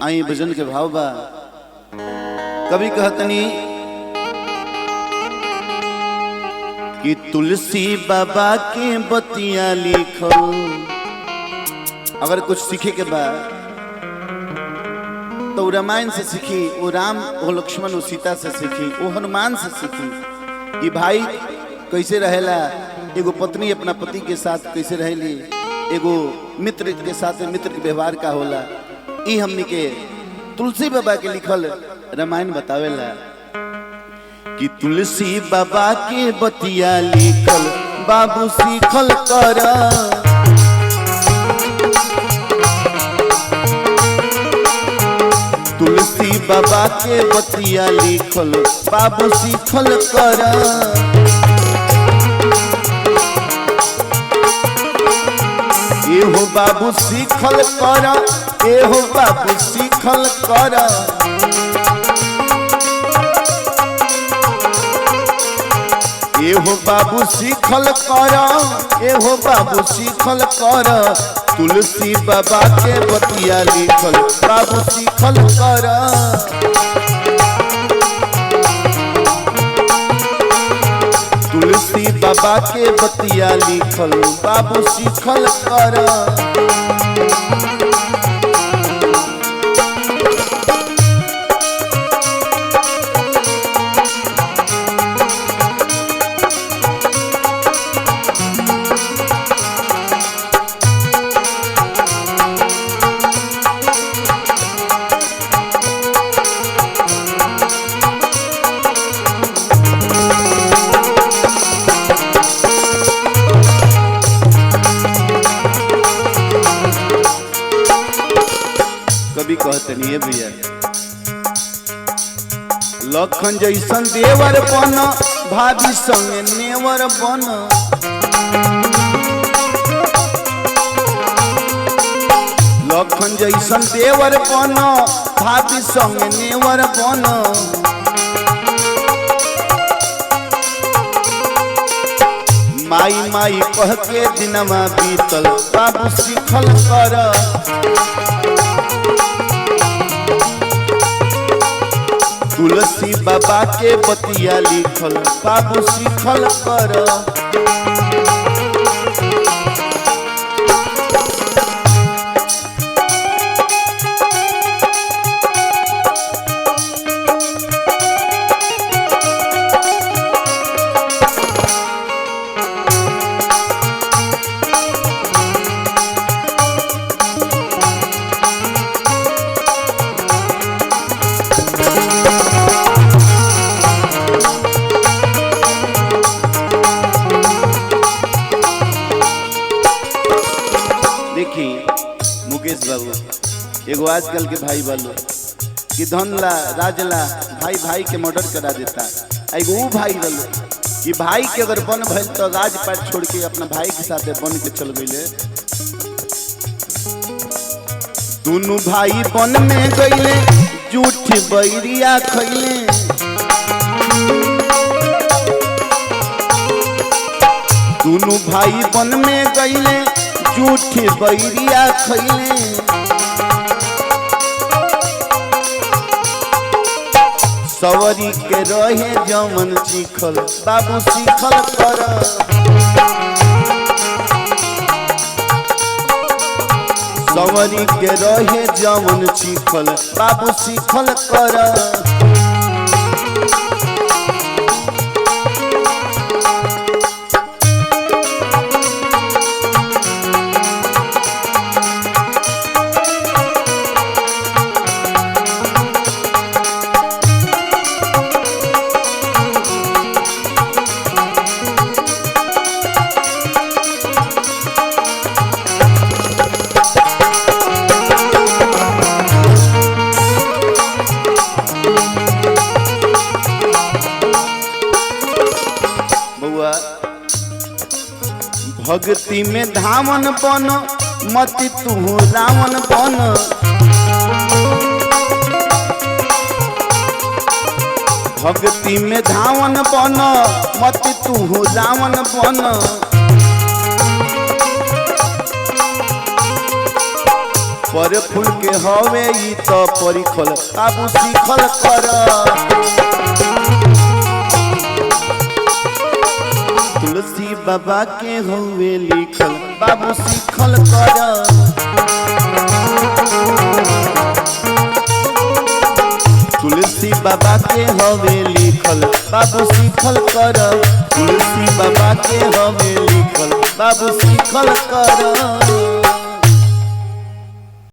आई भजन के भाव बा। कभी कहतनी कि तुलसी बाबा के बतिया लिखल। अगर कुछ सीखे के बाद तो रामायण से सीखी, वो राम वो लक्ष्मण वो सीता से सीखी, वो हनुमान से सीखी कि भाई कैसे रहेला, एगो पत्नी अपना पति के साथ कैसे रहेली, एगो मित्र के साथ मित्र के व्यवहार का होला। ई हमनी के तुलसी बाबा के लिखल रामायण बतावेला कि तुलसी बाबा के बतिया लिखल बाबू सीखल कर। तुलसी बाबा के बतिया लिखल बाबू सीखल कर। एहो बाबू सीखल कर, एहो बाबू सीखल कर। एहो बाबू सीखल कर, एहो बाबू सीखल कर। तुलसी बाबा के बतिया लिखल बाबू सीखल कर। तुलसी बाबा के बतिया लिखल बाबू सीखल कर। कभी कहते नहीं है भैया, लखन जैसन देवर बन भाभी संगे नेवर बन। लखन जैसन देवर बन भाभी संगे नेवर बन। माई माई कह के दिनमा बीतल बाबू सीखल कर। तुलसी बाबा के बतिया लिखल बाबू सीखल कर। मुकेश बाबू एगो आजकल के भाई बालो कि धन ला राजला भाई भाई के मर्डर करा देता। एगो वो भाई बालो कि भाई के अगर बन भइल तो राजपाट छोड़ के अपना भाई के साथ बन के चल गईले। दोनों भाई बन में गईले झूठ बैरिया खैले। दोनों भाई बन में गईले झूठ बैरिया खैले। सवरी के रहे जमन सीखल बाबू सीखल कर। सवरी के रहे जमन सीखल बाबू सीखल कर। भक्ति में धावन बन मति तू रावण बन। भक्ति में धावन बन मति तू रावण बन। पर फूल के हवे ई तो परिखल बाबू सीखल कर तुलसी बाबा के हवे लिखल बाबू सीखल कर तुलसी बाबा के हवे लिखल बाबू सीखल कर तुलसी बाबा के हवे लिखल बाबू सीखल कर।